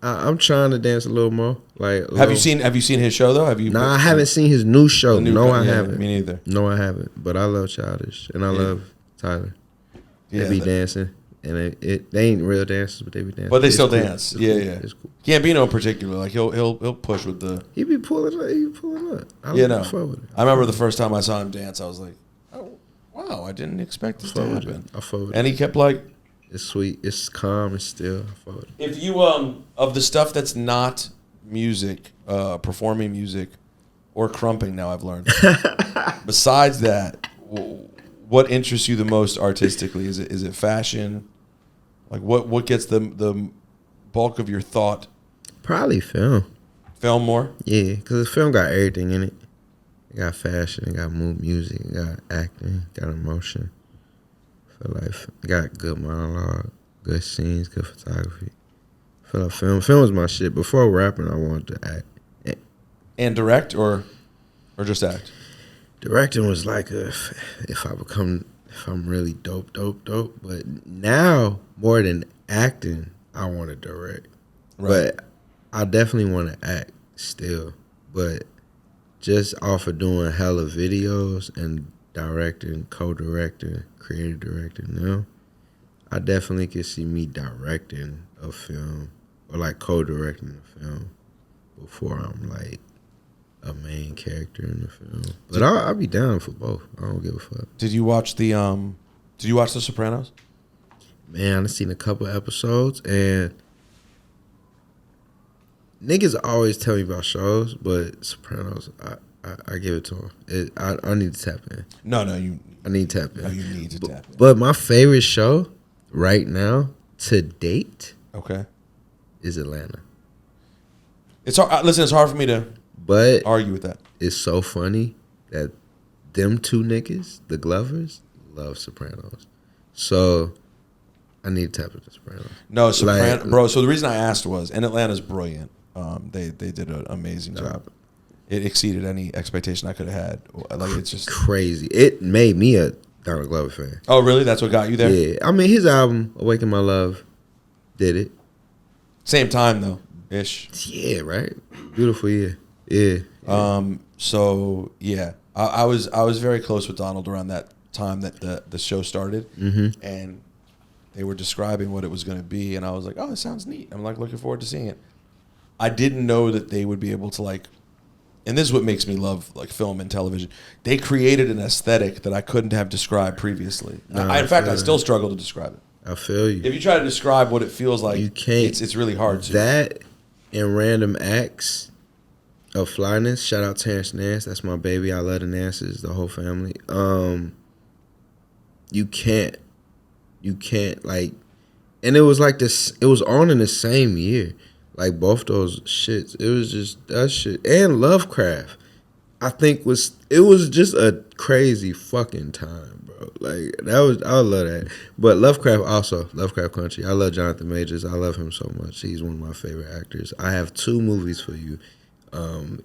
I'm trying to dance a little more. Have you seen his show though? Nah, I haven't seen his new show. I haven't. Me neither. No, I haven't. But I love Childish and I love Tyler. They be dancing, and they ain't real dancers, but they be dancing. But they still cool. dance. It's Yeah. It's cool. Gambino in particular, he'll push with the. He be pulling up. I remember the first time I saw him dance, I was like, oh wow, I didn't expect this to happen. I fuck with it. And he kept it's sweet, it's calm, it's still. I fuck with it. if you of the stuff that's not music, performing music, or crumping. Now I've learned. Besides that, what interests you the most artistically? Is it fashion? What gets the bulk of your thought? Probably film. Film more? Yeah, because the film got everything in it. It got fashion, it got music, it got acting, got emotion. I feel like it got good monologue, good scenes, good photography. I feel like film is my shit. Before rapping, I wanted to act. And direct or just act? Directing was if I'm really dope. But now, more than acting, I want to direct. Right. But I definitely want to act still. But just off of doing hella videos and directing, co-directing, creative directing now, I definitely could see me directing a film or co-directing a film before I'm a main character in the film. But I'll be down for both. I don't give a fuck. Did you watch The Sopranos? Man, I've seen a couple episodes and niggas always tell me about shows, but Sopranos, I give it to them. I need to tap in. I need to tap in. No, you need to tap in. But my favorite show right now to date, is Atlanta. It's hard. Listen, it's hard for me to argue with that. It's so funny that them two niggas, the Glovers, love Sopranos. So I need to tap into Sopranos. No, bro. So the reason I asked was, and Atlanta's brilliant. They did an amazing job. It exceeded any expectation I could have had. It's just crazy. It made me a Donald Glover fan. Oh, really? That's what got you there? Yeah. I mean, his album, Awaken My Love, did it. Same time, though, ish. Yeah, right? Beautiful year. Yeah. So, yeah. I was very close with Donald around that time that the show started. Mm-hmm. And they were describing what it was going to be. And I was like, oh, it sounds neat. I'm looking forward to seeing it. I didn't know that they would be able to and this is what makes me love film and television. They created an aesthetic that I couldn't have described previously. In fact, I still struggle to describe it. I feel you. If you try to describe what it feels like, you can't. It's really hard to. That and random acts of flyness. Shout out Terrence Nance. That's my baby. I love the Nances, the whole family. You can't and it was this. It was on in the same year. Both those shits. It was just that shit. And Lovecraft, I think it was just a crazy fucking time, bro. I love that. But Lovecraft also, Lovecraft Country. I love Jonathan Majors. I love him so much. He's one of my favorite actors. I have 2 movies for you,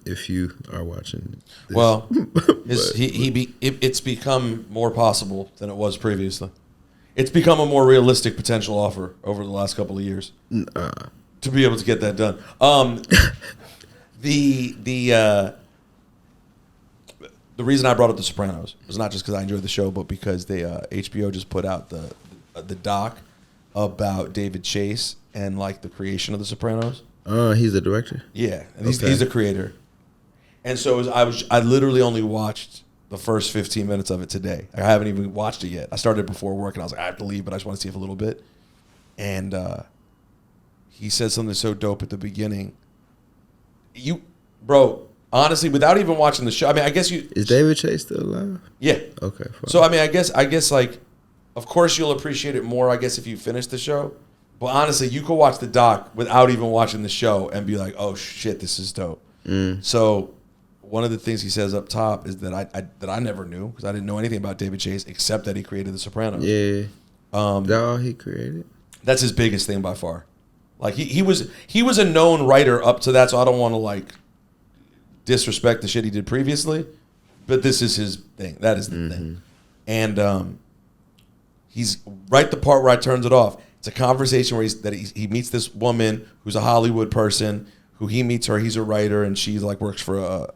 if you are watching this. Well, it's become more possible than it was previously. It's become a more realistic potential offer over the last couple of years. To be able to get that done. The reason I brought up The Sopranos was not just because I enjoyed the show, but because they HBO just put out the doc about David Chase and like the creation of The Sopranos. He's the director. Yeah, and he's the creator. And so I literally only watched the first 15 minutes of it today. I haven't even watched it yet. I started before work and I was like, I have to leave, but I just want to see it for a little bit. And he said something so dope at the beginning. Bro, honestly, without even watching the show, I mean, I guess Is David Chase still alive? Yeah. Okay. Fine. So I mean, I guess like, of course you'll appreciate it more, I guess, if you finish the show. But honestly, you could watch the doc without even watching the show and be like, oh shit, this is dope. So one of the things he says up top is that I never knew, because I didn't know anything about David Chase except that he created The Sopranos. Yeah. That all he created? That's his biggest thing by far. Like he was a known writer up to that, so I don't want to like disrespect the shit he did previously, but this is his thing. That is the thing. And he's right the part where I turned it off. It's a conversation where he meets this woman who's a Hollywood person, who he meets her. He's a writer, and she like works for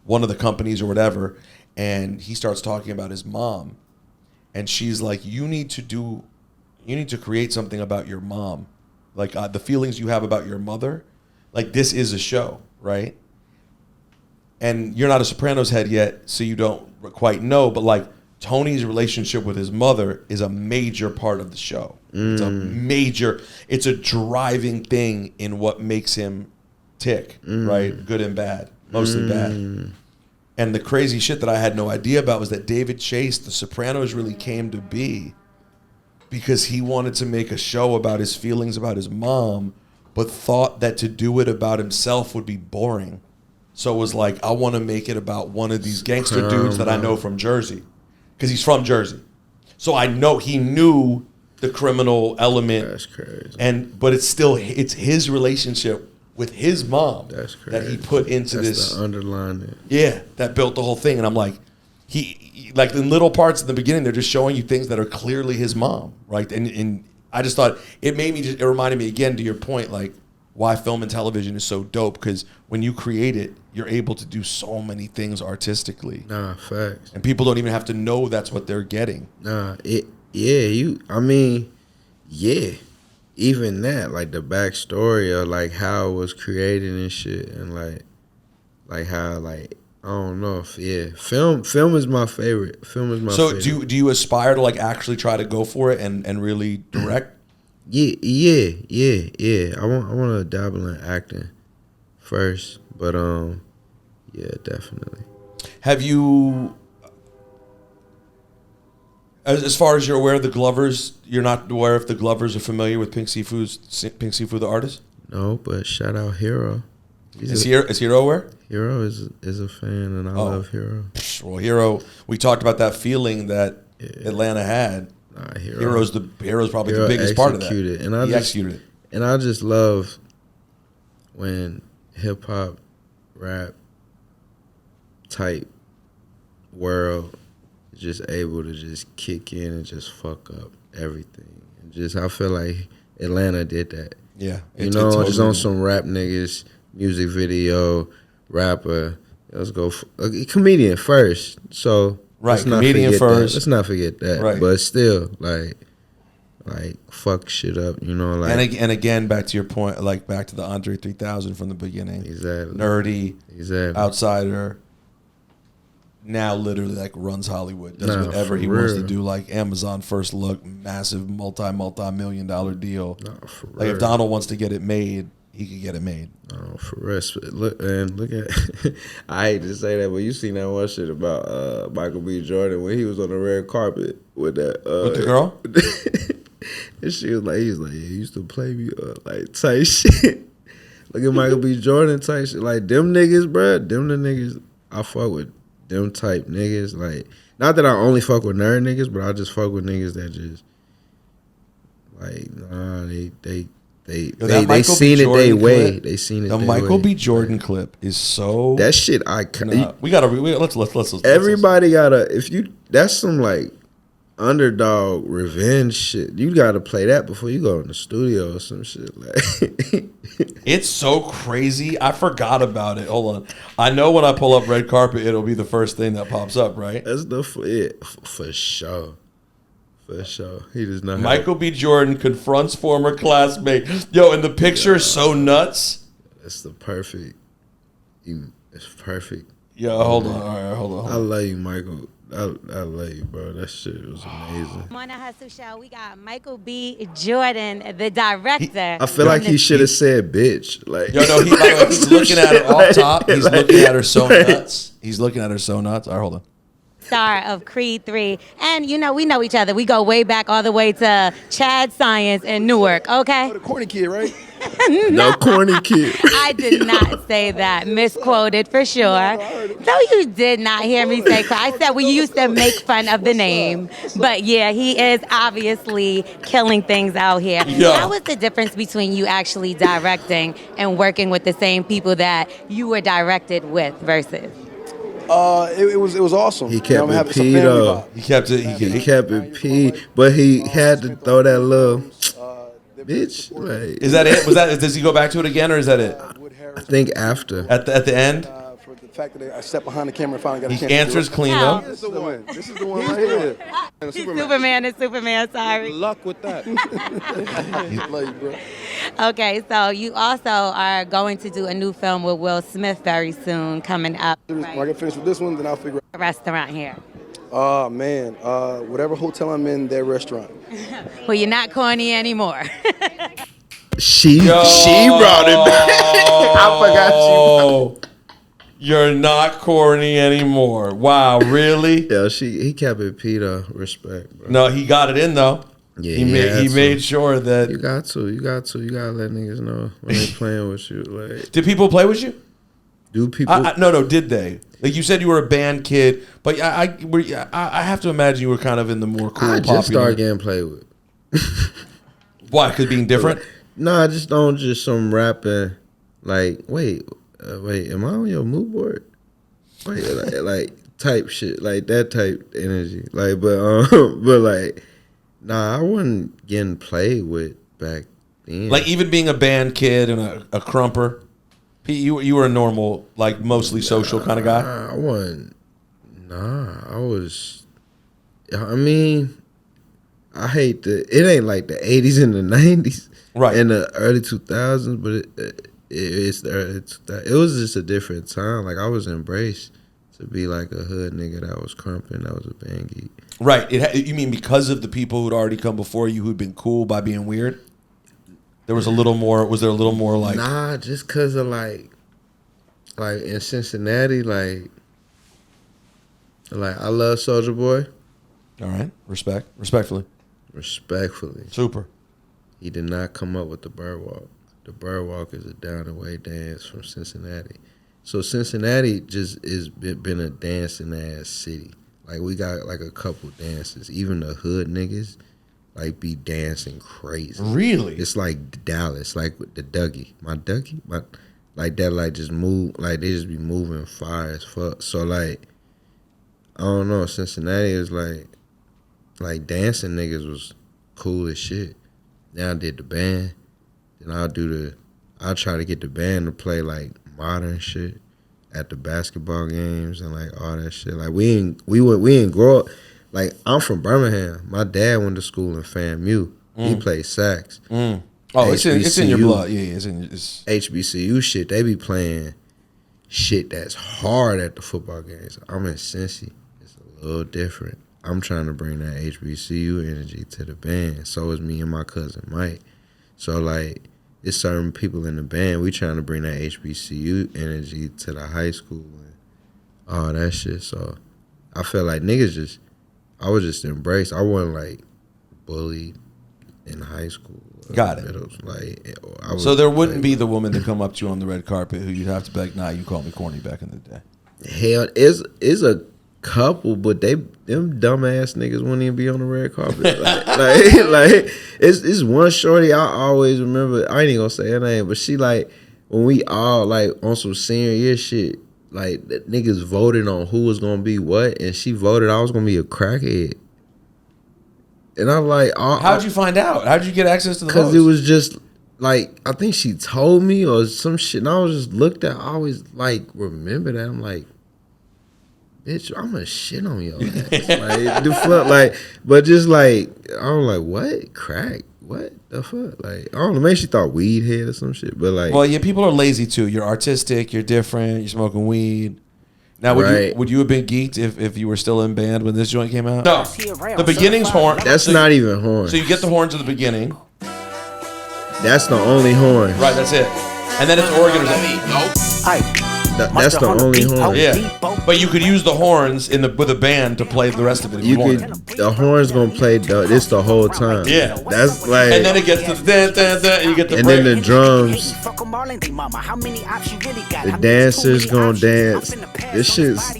one of the companies or whatever. And he starts talking about his mom, and she's like, you need to create something about your mom, like the feelings you have about your mother. Like, this is a show, right? And you're not a Sopranos head yet, so you don't quite know, but like Tony's relationship with his mother is a major part of the show. It's a driving thing in what makes him tick, right? Good and bad, mostly bad. And the crazy shit that I had no idea about was that David Chase, The Sopranos really came to be because he wanted to make a show about his feelings about his mom, but thought that to do it about himself would be boring. So it was like, I want to make it about one of these gangster dudes that I know from Jersey, because he's from Jersey. So I know he knew the criminal element. That's crazy. But it's his relationship with his mom that he put into this. The underlying. Yeah, that built the whole thing. And I'm like, he like in little parts in the beginning, they're just showing you things that are clearly his mom, right? And I just thought it reminded me again, to your point, like why film and television is so dope, because when you create it, you're able to do so many things artistically. Nah, facts. And people don't even have to know that's what they're getting. Nah, even that, like the backstory of like how it was created and shit, and like how, like, I don't know if film is my favorite. Favorite. So do you aspire to like actually try to go for it and really direct? Yeah. I want to dabble in acting first, but yeah, definitely. Have you, as far as you're aware of the Glovers, you're not aware if the Glovers are familiar with Pink Siifu, the artist? No, but shout out Hero. Is Hero aware? Hero is a fan, and I love Hero. Well, Hero, we talked about that feeling that Atlanta had. Hero's probably the biggest part of that. He executed it. And I just love when hip hop, rap type world is just able to just kick in and just fuck up everything. And just, I feel like Atlanta did that. Yeah. Just on some rap niggas, music video, rapper. Let's go a comedian first. So right, comedian first. Let's not forget that. Right. But still, like fuck shit up, like. And again, back to your point, like back to the Andre 3000 from the beginning. Exactly. Nerdy. Exactly. Outsider. Now literally like runs Hollywood. Does whatever he wants to do. Like Amazon First Look, massive multi-million dollar deal. No, for real. Like if Donald wants to get it made, he could get it made. Oh, for real. Look at. I hate to say that, but you seen that one shit about Michael B. Jordan when he was on the red carpet with that. With the girl. And she was like, he's like, yeah, you used to play me like type shit. Look at Michael B. Jordan type shit. Like them niggas, bruh. Them the niggas I fuck with. Them type niggas. Like, not that I only fuck with nerd niggas, but I just fuck with niggas that just like, nah, they seen it they way. They seen it. The Michael B. Jordan clip is so that shit. We gotta let's everybody gotta. If you, that's some like underdog revenge shit. You gotta play that before you go in the studio or some shit. Like It's so crazy. I forgot about it. Hold on. I know when I pull up red carpet, it'll be the first thing that pops up, right? that's for sure. For sure. He does not Michael B. Jordan confronts former classmate. Yo, and the picture is so nuts. It's the perfect. It's perfect. Yo, hold on. All right, hold on. I love you, Michael. I love you, bro. That shit was amazing. On the Hustle Show, we got Michael B. Jordan, the director. I feel like he should have said bitch. Like, Yo, no, he's looking at her off top. He's looking at her so nuts. He's looking at her so nuts. All right, hold on. Star of Creed 3. And, you know, we know each other. We go way back all the way to Chad Science in Newark, okay? The corny kid, right? No corny kid. I did not say that. Misquoted for sure. No, you did not hear me say I said we used to make fun of the name. But yeah, he is obviously killing things out here. Yeah. How was the difference between you actually directing and working with the same people that you were directed with versus? It was awesome. He kept having it some P family though. vibe. He kept it. He kept it P, but he had to throw that little bitch. Like, Is that it? Was that? Does he go back to it again, or is that it? I think after. At the end, For the fact that I stepped behind the camera and finally got a chance he to do answers it. clean No. though. This is the one. This is the one right here. And Superman is Superman, sorry. Luck with that. Love you, bro. Okay, so you also are going to do a new film with Will Smith very soon coming up. When I get finished with this one, then I'll figure A restaurant here. out. Oh, man. Whatever hotel I'm in, their restaurant. Well, you're not corny anymore. She brought it back. I forgot Oh, you're not corny anymore. Wow, really? Yeah, he kept it P though. Respect, bro. No, he got it in though. Yeah, he made sure that. You got to let niggas know when they playing with you. Like, Did people play with you? do people? No. Did they? Like you said, you were a band kid, but I have to imagine you were kind of in the more cool, I popular. just started getting played with. Why? Because being different. No, I just don't just some rapping. Like, wait, am I on your mood board? Wait, like type shit, like that type energy. Like, but like, nah, I wasn't getting played with back then. Like even being a band kid and a crumper. Pete, you were a normal, like mostly social kind of guy. I wasn't. Nah, I was. I mean, I hate it ain't like the 80s and the 90s. Right. In the early 2000s, but it's the early 2000s. It was just a different time. Like, I was embraced to be like a hood nigga that was crumping, that was a band geek. Right. You mean because of the people who'd already come before you who'd been cool by being weird? There was a little more. Was there a little more like? Nah, just cause of like in Cincinnati, like I love Soulja Boy. All right. Respectfully. Super. He did not come up with the bird walk. The bird walk is a down the way dance from Cincinnati. So Cincinnati just is been a dancing ass city. Like we got like a couple dances. Even the hood niggas like be dancing crazy. Really? It's like Dallas, like with the Dougie. My like that like just move, like they just be moving fire as fuck. So like I don't know, Cincinnati is like dancing niggas was cool as shit. Then I did the band. Then I'll try to get the band to play like modern shit at the basketball games and like all that shit. Like we ain't grow up. Like I'm from Birmingham. My dad went to school in FAMU. He played sax. Oh, it's in your blood. Yeah, it's HBCU shit. They be playing shit that's hard at the football games. I'm in Cincy. It's a little different. I'm trying to bring that HBCU energy to the band. So is me and my cousin Mike. So like, it's certain people in the band. We trying to bring that HBCU energy to the high school and all that shit. So I felt like I was just embraced. I wasn't like bullied in high school. Got it. So there wouldn't be the woman to come up to you on the red carpet who you'd have to be like, nah, you called me corny back in the day. Hell, is a couple, but them dumbass niggas wouldn't even be on the red carpet. like it's one shorty I always remember. I ain't even gonna say her name, but she like when we all like on some senior year shit, like the niggas voted on who was gonna be what, and she voted I was gonna be a crackhead. And I'm like, how'd you find out? How'd you get access to the votes? Because it was just like, I think she told me or some shit. And I was just looked at, I always like remember that. I'm like, bitch, I'm gonna shit on your ass. Like, the fuck, like, but just like, I was like, what? Crack? What the fuck? Like, I don't know, maybe she thought weed head or some shit. But like, well, yeah, people are lazy too. You're artistic, you're different, you're smoking weed. Now, would you have been geeked if you were still in band when this joint came out? No. The beginning's horn. That's not even horn. So you get the horns at the beginning. That's the only horn. Right, that's it. And then it's organ or something. That's the only horn. Yeah. But you could use the horns with a band to play the rest of it if you wanted. The horns gonna play this the whole time. Yeah. That's like. And then it gets to the and you get the and break. then the drums. The dancers gonna dance. This shit's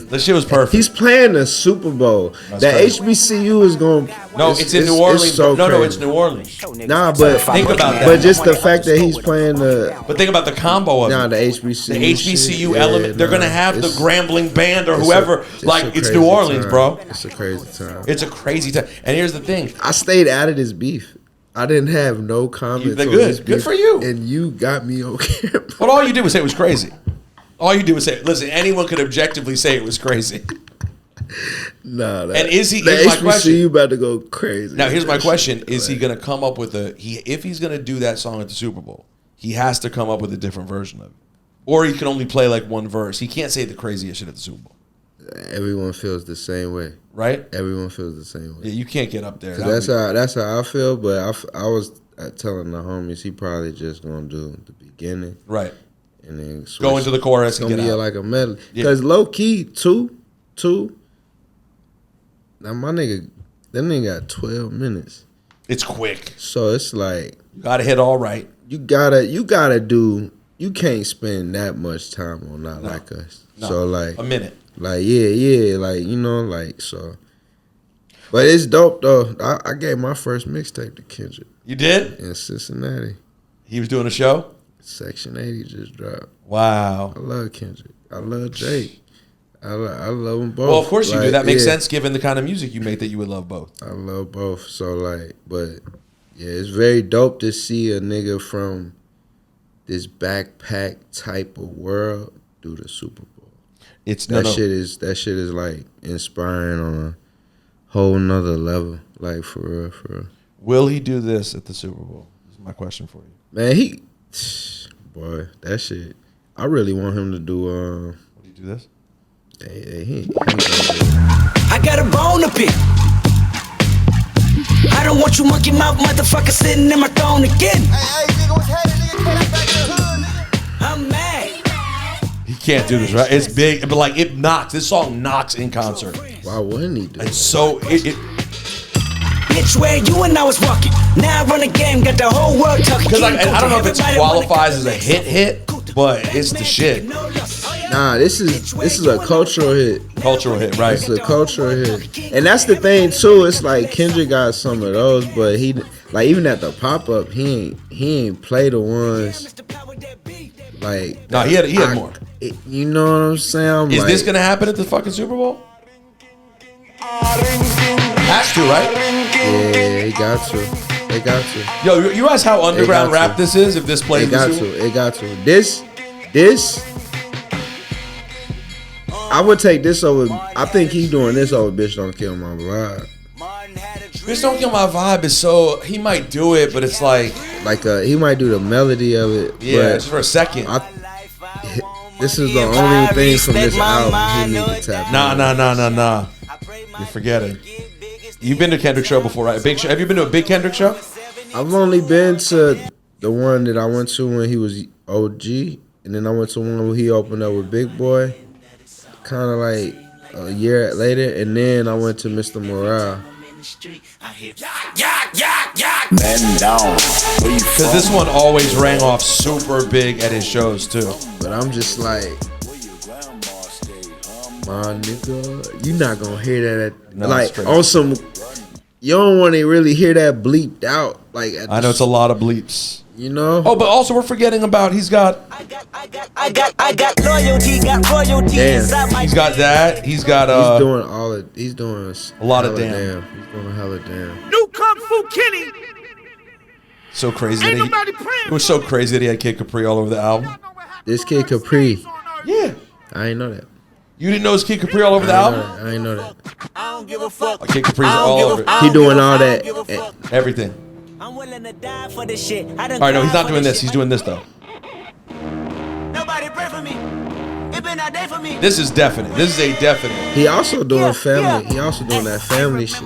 this shit was perfect. He's playing the Super Bowl. That HBCU is gonna. No, it's in New Orleans. So no, it's New Orleans. Nah, but think about that. But just the fact that he's playing the. But think about the combo of it. The HBCU. The HBCU element. They're gonna have the Grambling band or whoever. It's New Orleans, bro. It's a crazy time. It's a crazy time. And here's the thing. I stayed out of this beef. I didn't have no comments. They're good. Good for you. And you got me on camera. But all you did was say it was crazy. All you did was say, listen, anyone could objectively say it was crazy. Nah, and is he? The here's my question. HBCU about to go crazy. Now here's my question: is he going to come up with if he's going to do that song at the Super Bowl, he has to come up with a different version of it, or he can only play like one verse. He can't say the craziest shit at the Super Bowl. Everyone feels the same way, right? Everyone feels the same way. Yeah, you can't get up there. That's how I feel. But I was telling the homies he probably just gonna do the beginning, right, and then go into the chorus. It's gonna be like a medley. Because low key two. Now my nigga, that nigga got 12 minutes. It's quick. So it's like you gotta hit all right. You gotta do. You can't spend that much time on Not Like Us. No. So like a minute. Like yeah, like like so. But it's dope though. I gave my first mixtape to Kendrick. You did? In Cincinnati. He was doing a show? Section 80 just dropped. Wow. I love Kendrick. I love Jake. I love them both. Well, of course you do. That makes sense given the kind of music you make that you would love both. I love both. So like, but yeah, it's very dope to see a nigga from this backpack type of world do the Super Bowl. Shit is like inspiring on a whole nother level. Like for real. Will he do this at the Super Bowl? This is my question for you. Man, boy, that shit. I really want him to do. Would he do this? I got a bone to pick. I don't want you monkey mouth motherfucker sitting in my throne again. Hey, nigga, what's happening? Nigga, came back to the hood. I'm mad. He can't do this, right? It's big, but like it knocks. This song knocks in concert. Why wouldn't he do it? And so it bitch, where you and I was walking. Now I run a game, got the whole world talking. Because I don't know if it qualifies as a hit, but it's the shit. Nah, this is a cultural hit. Cultural hit, right? It's a cultural hit, and that's the thing too. It's like Kendrick got some of those, but he like even at the pop up, he ain't play the ones like. No, he had more. You know what I'm saying? Is this gonna happen at the fucking Super Bowl? Has to, right? Yeah, he got to. They got to. Yo, you realize how underground rap this is? If this plays, it got to. This. I would take this over. I think he's doing this over Bitch Don't Kill My Vibe. Bitch Don't Kill My Vibe is so, he might do it, but it's like he might do the melody of it. Yeah, just for a second. This is the only thing from this album he need to tap. Nah. You're forgetting. You've been to Kendrick show before, right? Have you been to a big Kendrick show? I've only been to the one that I went to when he was OG, and then I went to one where he opened up with Big Boy, kind of like a year later, and then I went to Mr. Morale. Man down. Because this one always rang off super big at his shows too. But I'm just like, my nigga, you not gonna hear that at, like on some. you don't want to really hear that bleeped out. Like I know it's a lot of bleeps. You know. Oh, but also we're forgetting about I got loyalty, got royalty. Damn. He's got that. He's got He's doing a lot of damn. He's doing a hella damn. New Kung Fu Kenny. So crazy it was so crazy that he had Kid Capri all over the album. This Kid Capri. Yeah. I ain't know that. You didn't know it's Kid Capri all over the album? I ain't know that. I don't give a fuck. Kid Capri's all over it. He doing all that. Everything. I'm willing to die for this shit. All right, no, he's not doing this. He's doing this though. Nobody pray for me. It been a day for me. This is definite. This is a definite. He also doing family. He also doing that family shit.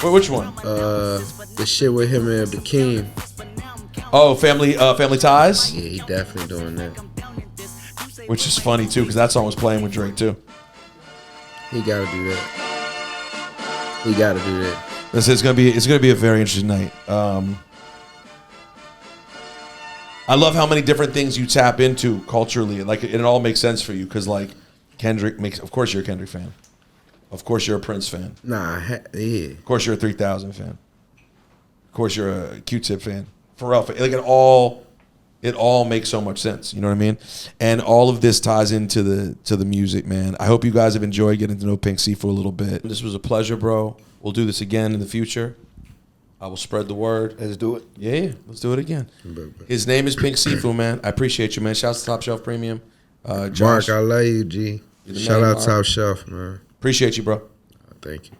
Wait, which one? The shit with him and Bakeem. Oh, family ties. Yeah, he definitely doing that. Which is funny too, because that song was playing with Drake too. He gotta do that. He gotta do that. It's gonna be a very interesting night. I love how many different things you tap into culturally. Like it all makes sense for you because like Kendrick makes. Of course, you're a Kendrick fan. Of course, you're a Prince fan. Nah, yeah. Of course, you're a 3000 fan. Of course, you're a Q-Tip fan. Pharrell fan. Like it all makes so much sense. You know what I mean? And all of this ties into the music, man. I hope you guys have enjoyed getting to know Pink Siifu a little bit. This was a pleasure, bro. We'll do this again in the future. I will spread the word. Let's do it. Yeah, let's do it again. His name is Pink Siifu, man. I appreciate you, man. Shouts to Top Shelf Premium. Josh, Mark, I love you, G. Shout out Top Shelf, man. Appreciate you, bro. Thank you.